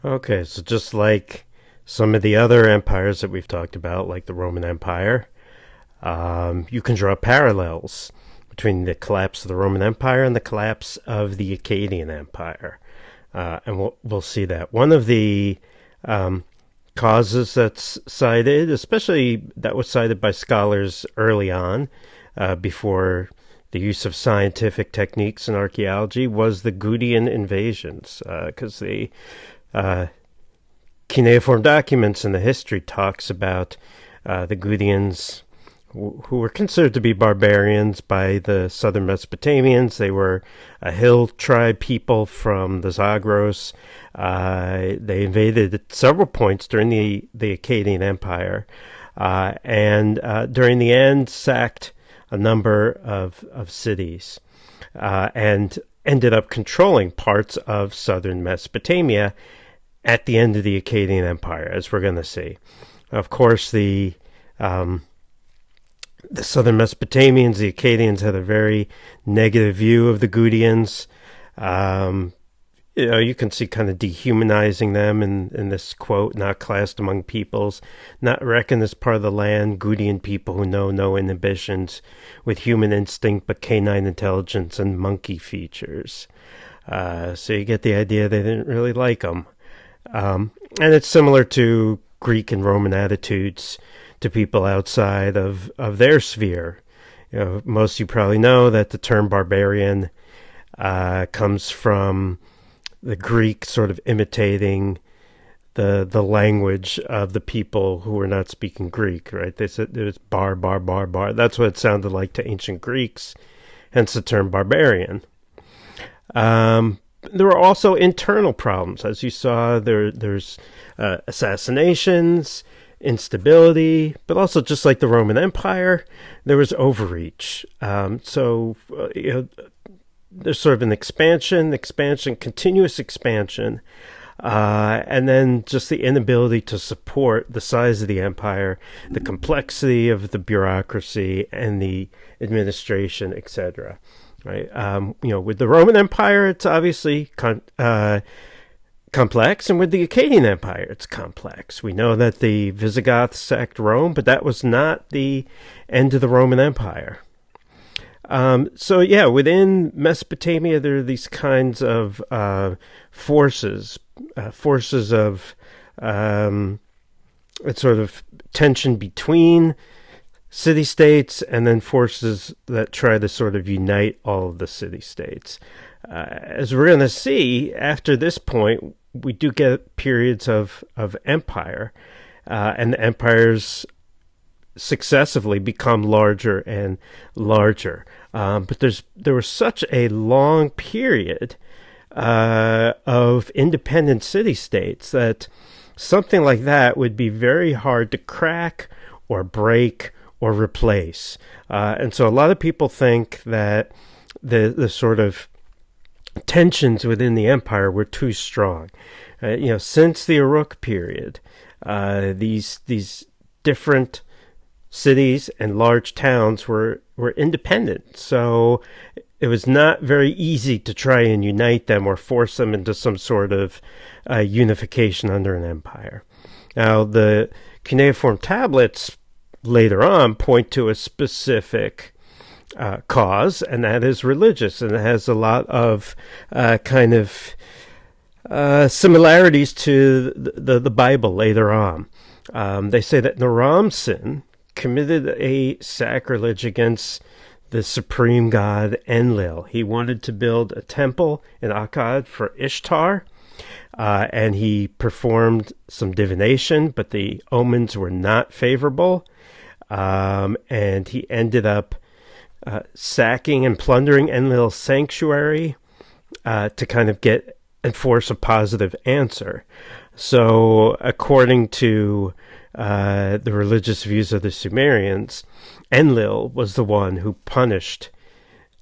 Okay, so just like some of the other empires that we've talked about, like the Roman Empire, you can draw parallels between the collapse of the Roman Empire and the collapse of the Akkadian Empire. And we'll see that. One of the causes that's cited, especially that was cited by scholars early on, before the use of scientific techniques in archaeology, was the Gutian invasions, because the cuneiform documents in the history talks about the Gutians, who were considered to be barbarians by the southern Mesopotamians. They were a hill tribe people from the Zagros. They invaded at several points during the Akkadian Empire, and during the end sacked a number of cities, and ended up controlling parts of southern Mesopotamia at the end of the Akkadian Empire, as we're going to see. Of course, the southern Mesopotamians, the Akkadians, had a very negative view of the Gutians. You can see kind of dehumanizing them in this quote, not classed among peoples, not reckoned as part of the land, Gutian people who know no inhibitions, with human instinct but canine intelligence and monkey features. So you get the idea they didn't really like them. And it's similar to Greek and Roman attitudes to people outside of their sphere. Most of you probably know that the term barbarian comes from the Greek sort of imitating the language of the people who were not speaking Greek, right? They said it was bar, bar, bar, bar. That's what it sounded like to ancient Greeks, hence the term barbarian. There were also internal problems. As you saw, there's assassinations, instability, but also, just like the Roman Empire, there was overreach. There's sort of an expansion, continuous expansion, and then just the inability to support the size of the empire, the complexity of the bureaucracy and the administration, etc. Right? With the Roman Empire, it's obviously complex, and with the Akkadian Empire, it's complex. We know that the Visigoths sacked Rome, but that was not the end of the Roman Empire. Within Mesopotamia, there are these kinds of forces of it's sort of tension between city-states, and then forces that try to sort of unite all of the city-states. As we're going to see, after this point, we do get periods of empire, and the empires successively become larger and larger. But there was such a long period of independent city-states that something like that would be very hard to crack or break or replace. And so a lot of people think that the sort of tensions within the empire were too strong. Since the Uruk period, these different cities and large towns were independent. So it was not very easy to try and unite them or force them into some sort of unification under an empire. Now, the cuneiform tablets later on point to a specific cause, and that is religious, and it has a lot of similarities to the Bible later on. They say that Naram-Sin committed a sacrilege against the supreme god Enlil. He wanted to build a temple in Akkad for Ishtar, and he performed some divination, but the omens were not favorable, and he ended up sacking and plundering Enlil's sanctuary to kind of enforce a positive answer. So, according to the religious views of the Sumerians, Enlil was the one who punished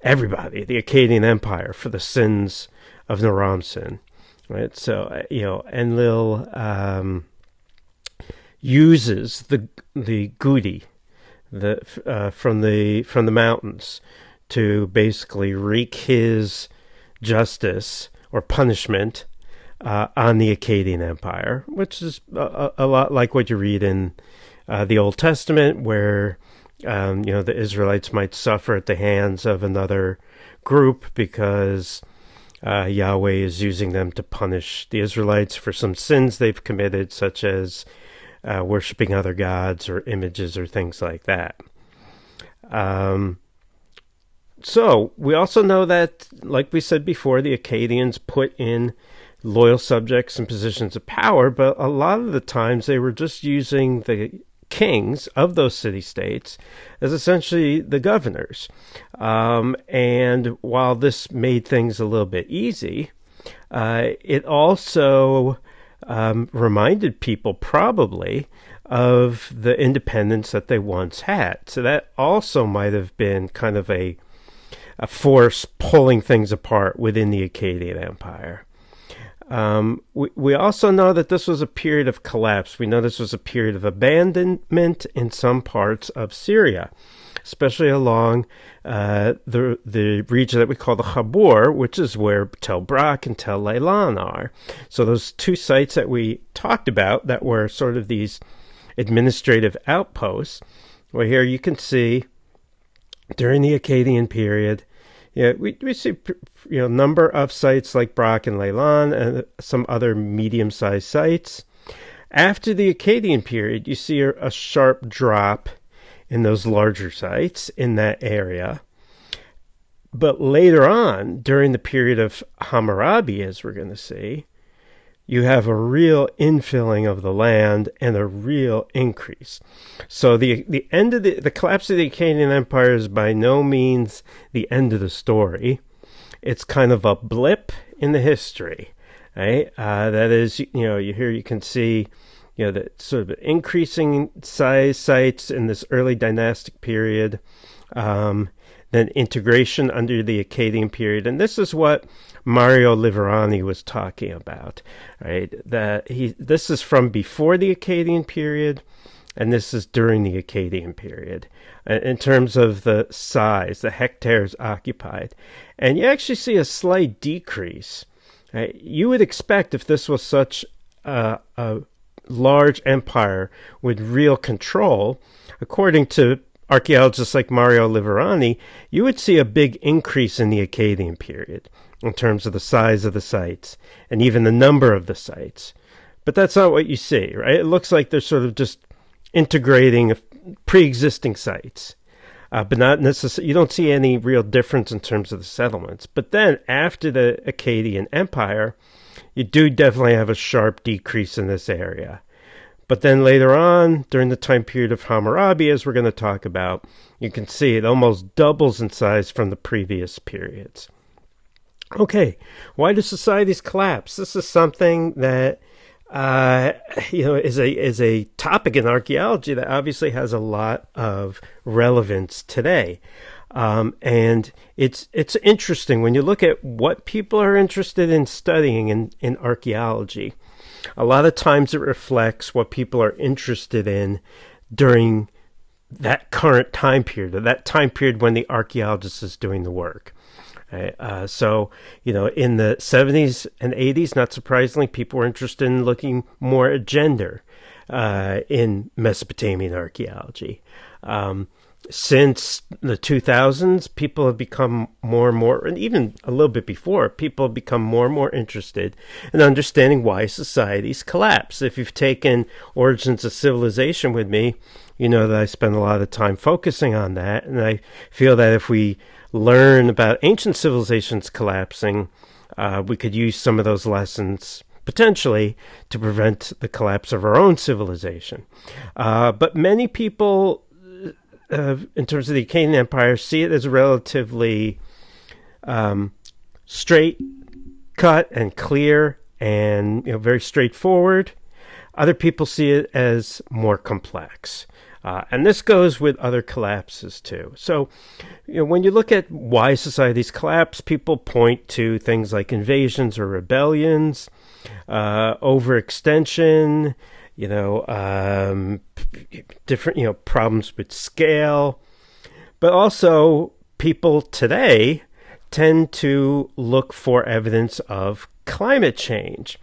everybody, the Akkadian Empire, for the sins of Naram-Sin. Right? So, Enlil uses the Guti from the mountains to basically wreak his justice or punishment on the Akkadian Empire, which is a lot like what you read in the Old Testament, where the Israelites might suffer at the hands of another group because Yahweh is using them to punish the Israelites for some sins they've committed, such as worshiping other gods or images or things like that. So we also know that, like we said before, the Akkadians put in loyal subjects in positions of power, but a lot of the times they were just using the kings of those city-states as essentially the governors. And while this made things a little bit easy, it also reminded people probably of the independence that they once had. So that also might have been kind of a force pulling things apart within the Akkadian Empire. We also know that this was a period of collapse. We know this was a period of abandonment in some parts of Syria, especially along the region that we call the Chabur, which is where Tel Brak and Tel Leilan are. So those two sites that we talked about that were sort of these administrative outposts. Well, here you can see during the Akkadian period, we see number of sites like Brak and Leilan and some other medium-sized sites. After the Akkadian period, you see a sharp drop in those larger sites in that area. But later on, during the period of Hammurabi, as we're going to see, you have a real infilling of the land and a real increase. So the end of the collapse of the Akkadian Empire is by no means the end of the story. It's kind of a blip in the history, right? That is, here you can see, the sort of increasing size sites in this early dynastic period, then integration under the Akkadian period. And this is what Mario Liverani was talking about, right? This is from before the Akkadian period, and this is during the Akkadian period, in terms of the size, the hectares occupied. And you actually see a slight decrease. Right? You would expect, if this was such a large empire with real control, according to archaeologists like Mario Liverani, you would see a big increase in the Akkadian period in terms of the size of the sites and even the number of the sites. But that's not what you see, right? It looks like they're sort of just integrating pre-existing sites, but not necessarily. You don't see any real difference in terms of the settlements. But then after the Akkadian Empire, you do definitely have a sharp decrease in this area. But then later on, during the time period of Hammurabi, as we're going to talk about, you can see it almost doubles in size from the previous periods. Okay, why do societies collapse? This is something that is a topic in archaeology that obviously has a lot of relevance today. And it's interesting when you look at what people are interested in studying in archaeology. A lot of times it reflects what people are interested in during that current time period, or that time period when the archaeologist is doing the work. So, in the 70s and 80s, not surprisingly, people were interested in looking more at gender in Mesopotamian archaeology. Since the 2000s, people have become more and more, and even a little bit before, people have become more and more interested in understanding why societies collapse. If you've taken Origins of Civilization with me, you know that I spend a lot of time focusing on that, and I feel that if we learn about ancient civilizations collapsing, we could use some of those lessons potentially to prevent the collapse of our own civilization. But many people, in terms of the Akkadian Empire, see it as relatively straight cut and clear and very straightforward. Other people see it as more complex. And this goes with other collapses too. So, when you look at why societies collapse, people point to things like invasions or rebellions, overextension, different, problems with scale. But also, people today tend to look for evidence of climate change.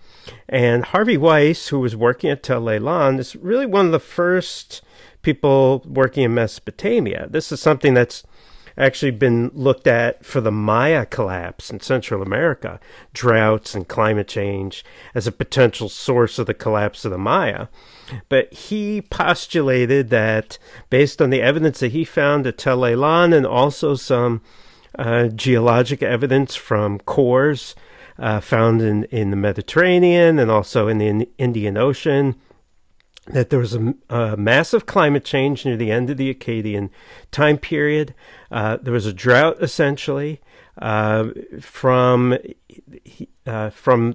And Harvey Weiss, who was working at Tel Eilan, is really one of the first people working in Mesopotamia. This is something that's actually been looked at for the Maya collapse in Central America, droughts and climate change as a potential source of the collapse of the Maya. But he postulated that based on the evidence that he found at Tel Eilan and also some geologic evidence from cores found in the Mediterranean and also in the Indian Ocean, that there was a massive climate change near the end of the Akkadian time period. There was a drought, essentially. From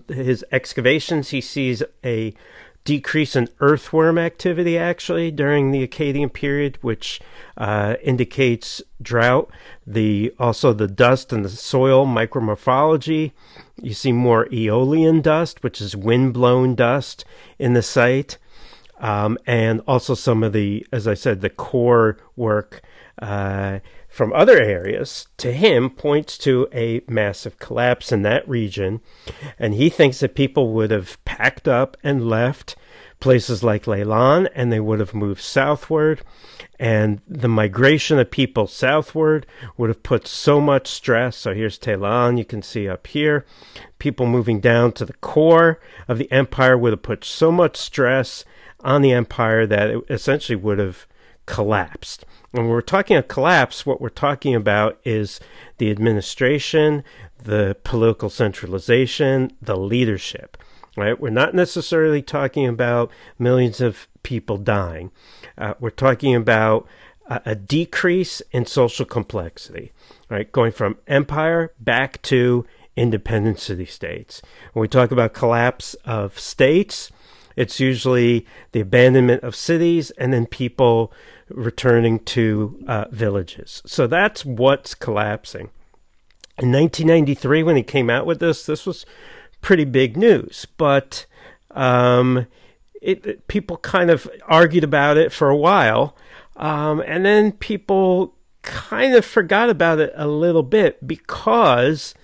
his excavations, he sees a decrease in earthworm activity, actually, during the Akkadian period, which indicates drought. Also the dust and the soil micromorphology. You see more aeolian dust, which is wind-blown dust in the site. And also some of the, as I said, the core work from other areas, to him, points to a massive collapse in that region. And he thinks that people would have packed up and left places like Leilan, and they would have moved southward. And the migration of people southward would have put so much stress. So here's Tehran, you can see up here. People moving down to the core of the empire would have put so much stress on the empire that it essentially would have collapsed. When we're talking a collapse, what we're talking about is the administration, the political centralization, the leadership, right? We're not necessarily talking about millions of people dying. We're talking about a decrease in social complexity, right? Going from empire back to independent city-states. When we talk about collapse of states, it's usually the abandonment of cities and then people returning to villages. So that's what's collapsing. In 1993, when he came out with this was pretty big news. But people kind of argued about it for a while. And then people kind of forgot about it a little bit because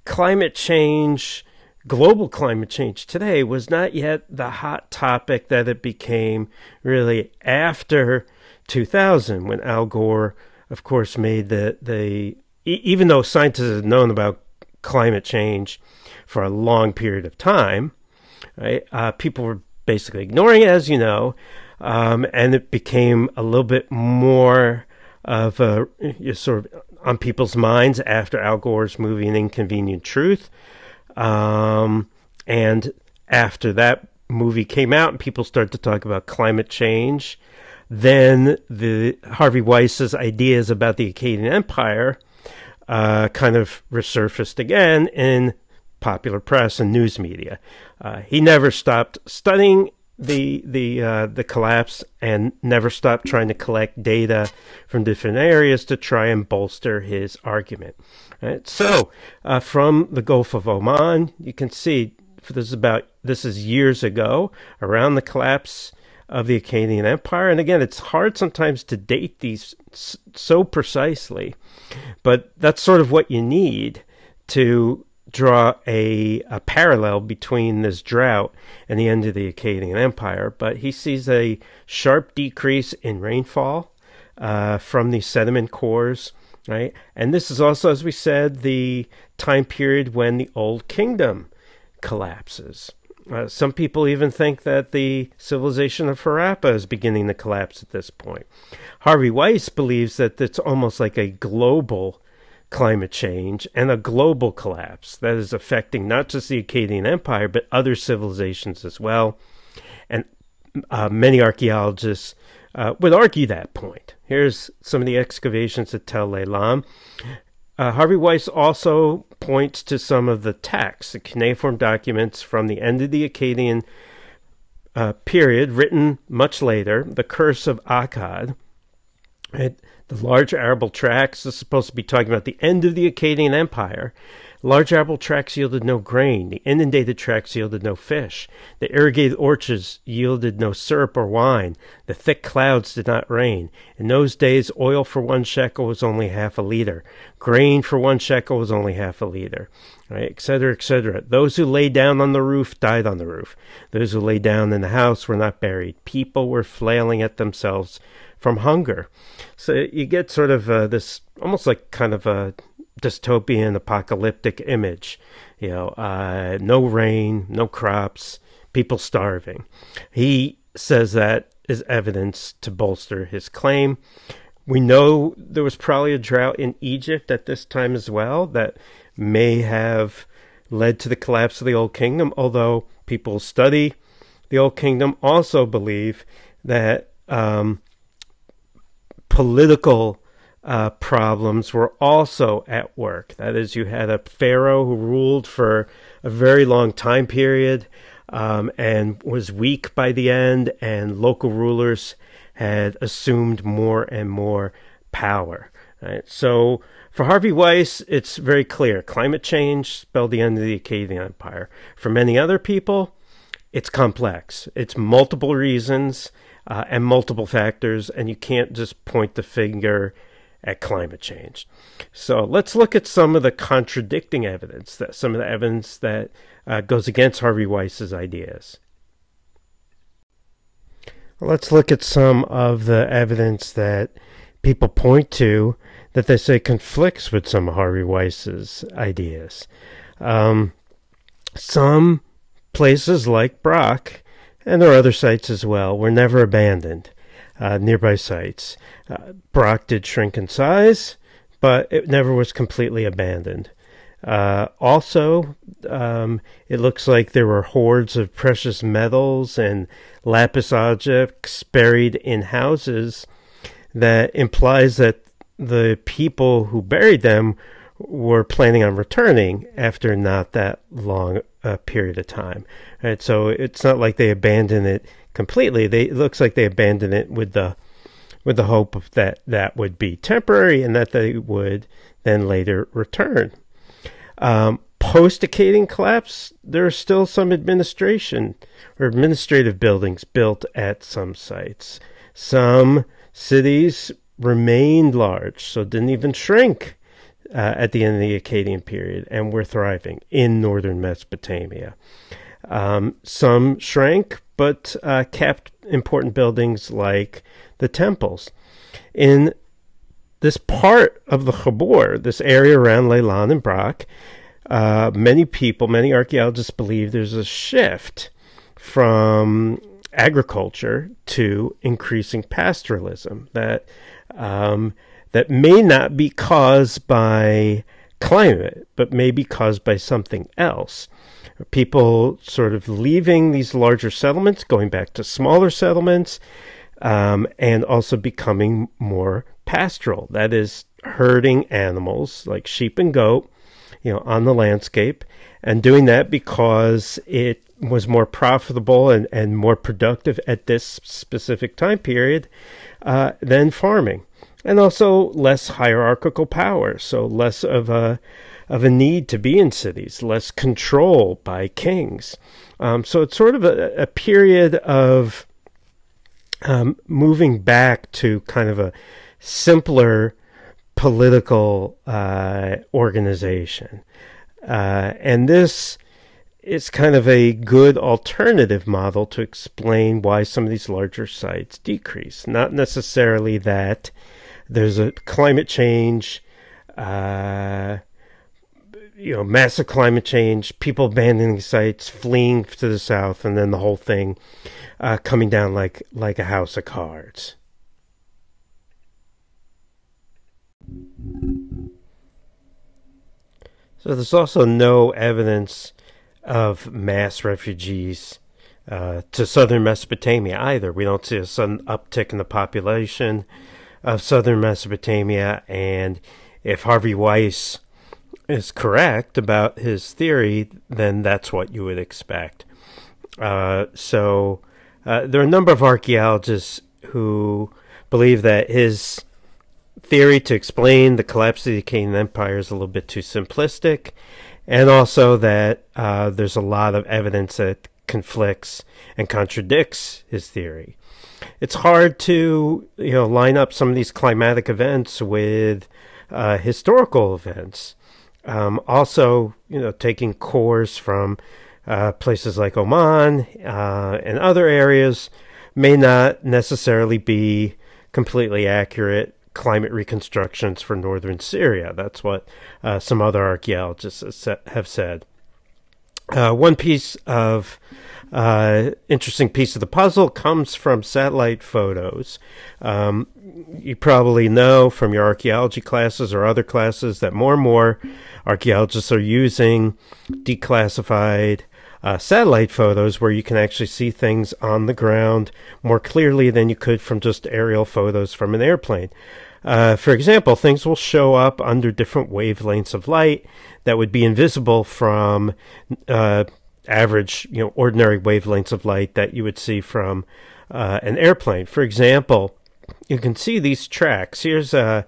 climate change, global climate change today, was not yet the hot topic that it became really after 2000, when Al Gore, of course, made even though scientists had known about climate change for a long period of time, right? People were basically ignoring it, as you know, and it became a little bit more of a sort of on people's minds after Al Gore's movie An Inconvenient Truth. And after that movie came out and people started to talk about climate change, then the Harvey Weiss's ideas about the Akkadian Empire kind of resurfaced again in popular press and news media. He never stopped studying the collapse and never stopped trying to collect data from different areas to try and bolster his argument. Right? So from the Gulf of Oman, you can see this is years ago, around the collapse of the Akkadian Empire. And again, it's hard sometimes to date these so precisely, but that's sort of what you need to draw a parallel between this drought and the end of the Akkadian Empire. But he sees a sharp decrease in rainfall from these sediment cores, right? And this is also, as we said, the time period when the Old Kingdom collapses. Some people even think that the civilization of Harappa is beginning to collapse at this point. Harvey Weiss believes that it's almost like a global climate change and a global collapse that is affecting not just the Akkadian Empire, but other civilizations as well. And many archaeologists would argue that point. Here's some of the excavations at Tel Eilan. Harvey Weiss also points to some of the texts, the cuneiform documents from the end of the Akkadian period, written much later, the Curse of Akkad. The large arable tracts is supposed to be talking about the end of the Akkadian Empire, Large arable tracts yielded no grain. The inundated tracts yielded no fish. The irrigated orchards yielded no syrup or wine. The thick clouds did not rain. In those days, oil for 1 shekel was only half a liter. Grain for 1 shekel was only half a liter, right, et cetera, et cetera. Those who lay down on the roof died on the roof. Those who lay down in the house were not buried. People were flailing at themselves from hunger. So you get sort of this almost like kind of a dystopian apocalyptic image, no rain, no crops, people starving. He says that is evidence to bolster his claim. We know there was probably a drought in Egypt at this time as well that may have led to the collapse of the Old Kingdom, although people study the Old Kingdom also believe that political problems were also at work. That is, you had a pharaoh who ruled for a very long time period and was weak by the end, and local rulers had assumed more and more power. Right? So for Harvey Weiss, it's very clear. Climate change spelled the end of the Akkadian Empire. For many other people, it's complex. It's multiple reasons and multiple factors, and you can't just point the finger at climate change. So let's look at some of the contradicting evidence, some of the evidence that goes against Harvey Weiss's ideas. Let's look at some of the evidence that people point to that they say conflicts with some of Harvey Weiss's ideas. Some places like Brock, and there are other sites as well, were never abandoned. Nearby sites. Brock did shrink in size, but it never was completely abandoned. Also, it looks like there were hoards of precious metals and lapis objects buried in houses that implies that the people who buried them were planning on returning after not that long a period of time. Right? So it's not like they abandoned it completely. It looks like they abandoned it with the hope of that would be temporary and that they would then later return. Post-Akkadian collapse, there are still some administrative buildings built at some sites. Some cities remained large, so didn't even shrink at the end of the Akkadian period, and were thriving in northern Mesopotamia. Some shrank, but kept important buildings like the temples. In this part of the Chabur, this area around Leilan and Brock, many archaeologists believe there's a shift from agriculture to increasing pastoralism that may not be caused by climate, but may be caused by something else. People sort of leaving these larger settlements, going back to smaller settlements, and also becoming more pastoral. That is, herding animals like sheep and goat, on the landscape, and doing that because it was more profitable and more productive at this specific time period than farming. And also less hierarchical power, so less of a need to be in cities, less control by kings. So it's sort of a period of moving back to kind of a simpler political organization. And this is kind of a good alternative model to explain why some of these larger sites decrease. Not necessarily that there's a climate change, massive climate change, people abandoning sites, fleeing to the south, and then the whole thing coming down like a house of cards. So there's also no evidence of mass refugees to southern Mesopotamia either. We don't see a sudden uptick in the population of southern Mesopotamia, and if Harvey Weiss is correct about his theory, then that's what you would expect. So there are a number of archaeologists who believe that his theory to explain the collapse of the Akkadian Empire is a little bit too simplistic, and also that there's a lot of evidence that conflicts and contradicts his theory. It's hard to line up some of these climatic events with historical events. Also, taking cores from places like Oman and other areas may not necessarily be completely accurate climate reconstructions for northern Syria. That's what some other archaeologists have said. One piece of interesting piece of the puzzle comes from satellite photos. You probably know from your archaeology classes or other classes that more and more archaeologists are using declassified satellite photos where you can actually see things on the ground more clearly than you could from just aerial photos from an airplane. For example, things will show up under different wavelengths of light that would be invisible from average, ordinary wavelengths of light that you would see from an airplane. For example, you can see these tracks. Here's a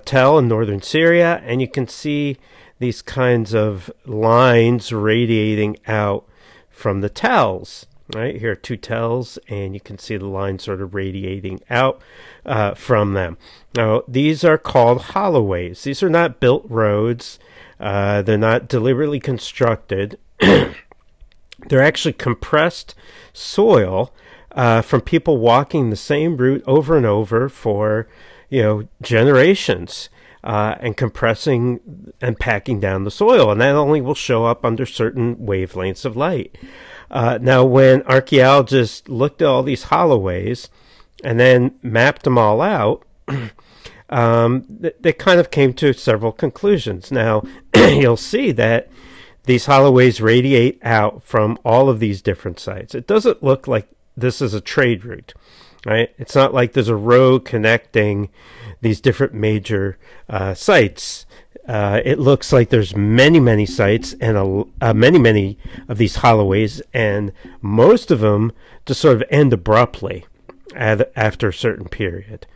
tell in northern Syria, and you can see these kinds of lines radiating out from the tells. Right, here are two tells, and you can see the lines sort of radiating out from them. Now, these are called holloways. These are not built roads. They're not deliberately constructed. They're actually compressed soil from people walking the same route over and over for, generations. And compressing and packing down the soil. And that only will show up under certain wavelengths of light. Now, when archaeologists looked at all these holloways and then mapped them all out, they kind of came to several conclusions. Now, you'll see that these holloways radiate out from all of these different sites. It doesn't look like this is a trade route. Right? It's not like there's a road connecting these different major sites. It looks like there's many, many sites and many of these holloways, and most of them just sort of end abruptly after a certain period.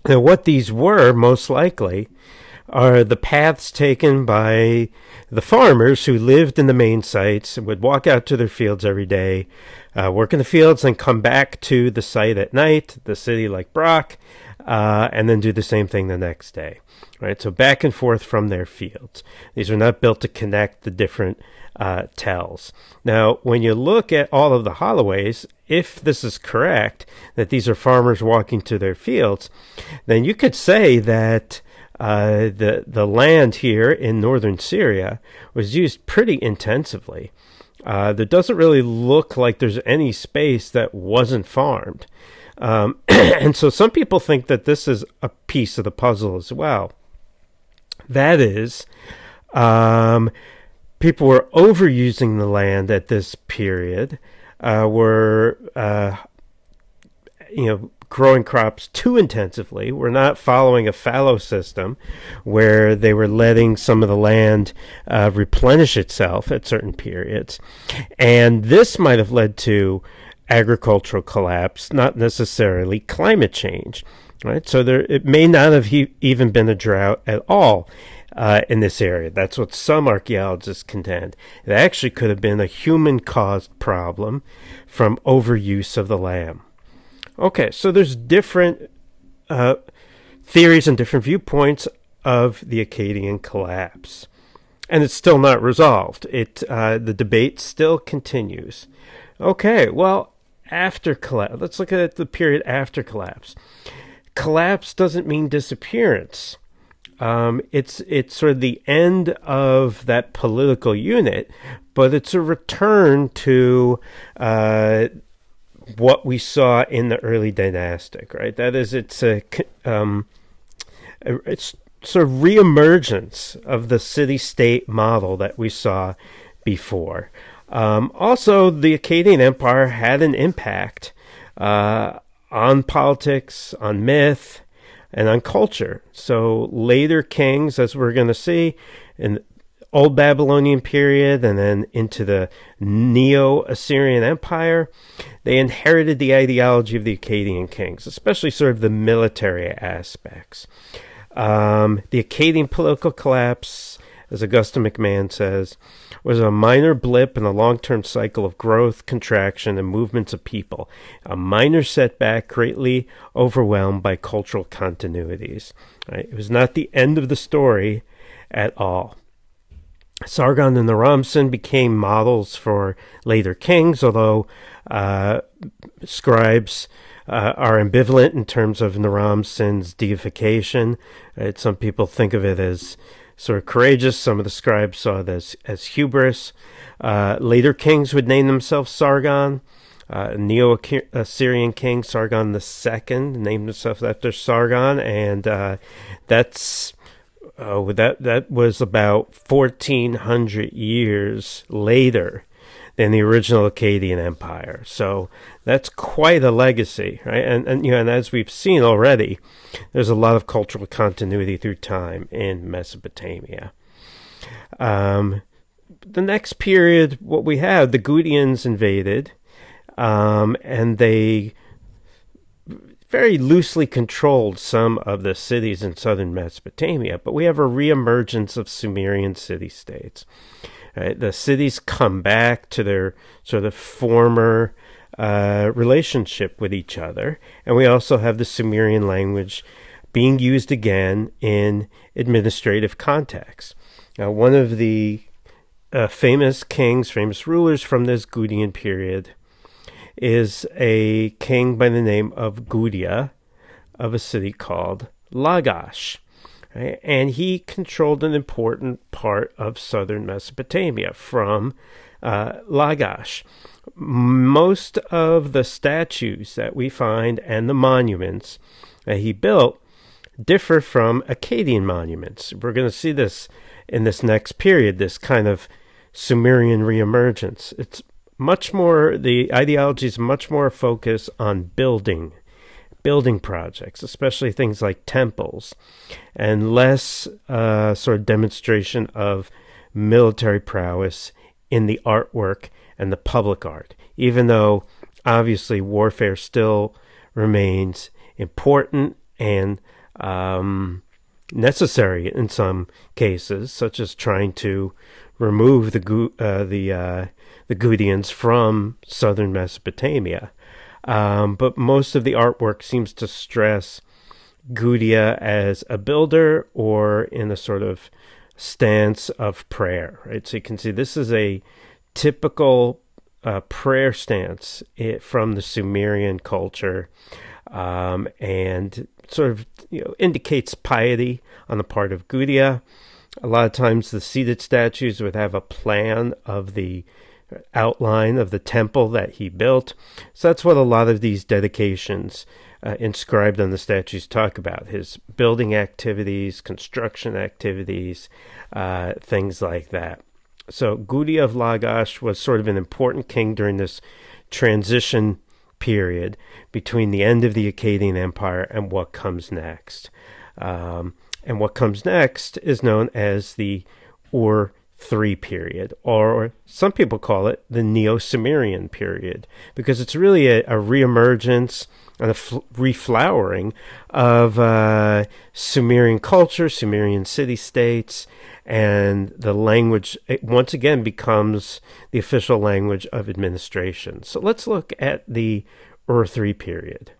Now, what these were, most likely, are the paths taken by the farmers who lived in the main sites and would walk out to their fields every day, work in the fields, and come back to the site at night, the city like Brock, and then do the same thing the next day. Right, so back and forth from their fields. These are not built to connect the different tells. Now, when you look at all of the holloways, if this is correct, that these are farmers walking to their fields, then you could say that the land here in northern Syria was used pretty intensively. There doesn't really look like there's any space that wasn't farmed. And so some people think that this is a piece of the puzzle as well. That is, people were overusing the land at this period, were growing crops too intensively. We're not following a fallow system where they were letting some of the land replenish itself at certain periods. And this might have led to agricultural collapse, not necessarily climate change. Right? So it may not have even been a drought at all in this area. That's what some archaeologists contend. It actually could have been a human-caused problem from overuse of the land. Okay, so there's different theories and different viewpoints of the Akkadian collapse. And it's still not resolved. The debate still continues. Okay, well, after collapse, let's look at the period after collapse. Collapse doesn't mean disappearance. It's sort of the end of that political unit, but it's a return to what we saw in the early dynastic, right? That is, it's sort of reemergence of the city-state model that we saw before. Also, the Akkadian Empire had an impact on politics, on myth, and on culture. So later kings, as we're going to see, in the Old Babylonian period and then into the Neo-Assyrian Empire, they inherited the ideology of the Akkadian kings, especially sort of the military aspects. The Akkadian political collapse as Augusta McMahon says, was a minor blip in the long-term cycle of growth, contraction, and movements of people, a minor setback greatly overwhelmed by cultural continuities. Right? It was not the end of the story at all. Sargon and Naram-Sin became models for later kings, although scribes are ambivalent in terms of Naram-Sin's deification. Some people think of it as sort of courageous. Some of the scribes saw it as hubris. Later kings would name themselves Sargon. Neo-Assyrian king Sargon II named himself after Sargon, and that was about 1,400 years later than the original Akkadian Empire. So that's quite a legacy, right? And as we've seen already, there's a lot of cultural continuity through time in Mesopotamia. The next period, what we have, the Gudians invaded, and they very loosely controlled some of the cities in southern Mesopotamia, but we have a reemergence of Sumerian city-states. Right? The cities come back to their sort of former relationship with each other, and we also have the Sumerian language being used again in administrative contexts. Now, one of the famous rulers from this Gudian period is a king by the name of Gudia of a city called Lagash. Right? And he controlled an important part of southern Mesopotamia from Lagash. Most of the statues that we find and the monuments that he built differ from Akkadian monuments. We're going to see this in this next period, this kind of Sumerian reemergence. It's much more, the ideology is much more focused on building projects, especially things like temples, and less sort of demonstration of military prowess in the artwork and the public art, even though obviously warfare still remains important and necessary in some cases, such as trying to remove the Gudians from southern Mesopotamia. But most of the artwork seems to stress Gudia as a builder or in a sort of stance of prayer, right? So you can see this is a typical prayer stance from the Sumerian culture, and sort of indicates piety on the part of Gudia. A lot of times the seated statues would have a plan of the outline of the temple that he built. So that's what a lot of these dedications inscribed on the statues talk about, his building activities, construction activities, things like that. So Gudia of Lagash was sort of an important king during this transition period between the end of the Akkadian Empire and what comes next. And what comes next is known as the Ur III period, or some people call it the Neo-Sumerian period, because it's really a reemergence and a reflowering of Sumerian culture, Sumerian city-states, and the language once again becomes the official language of administration. So let's look at the Ur III period.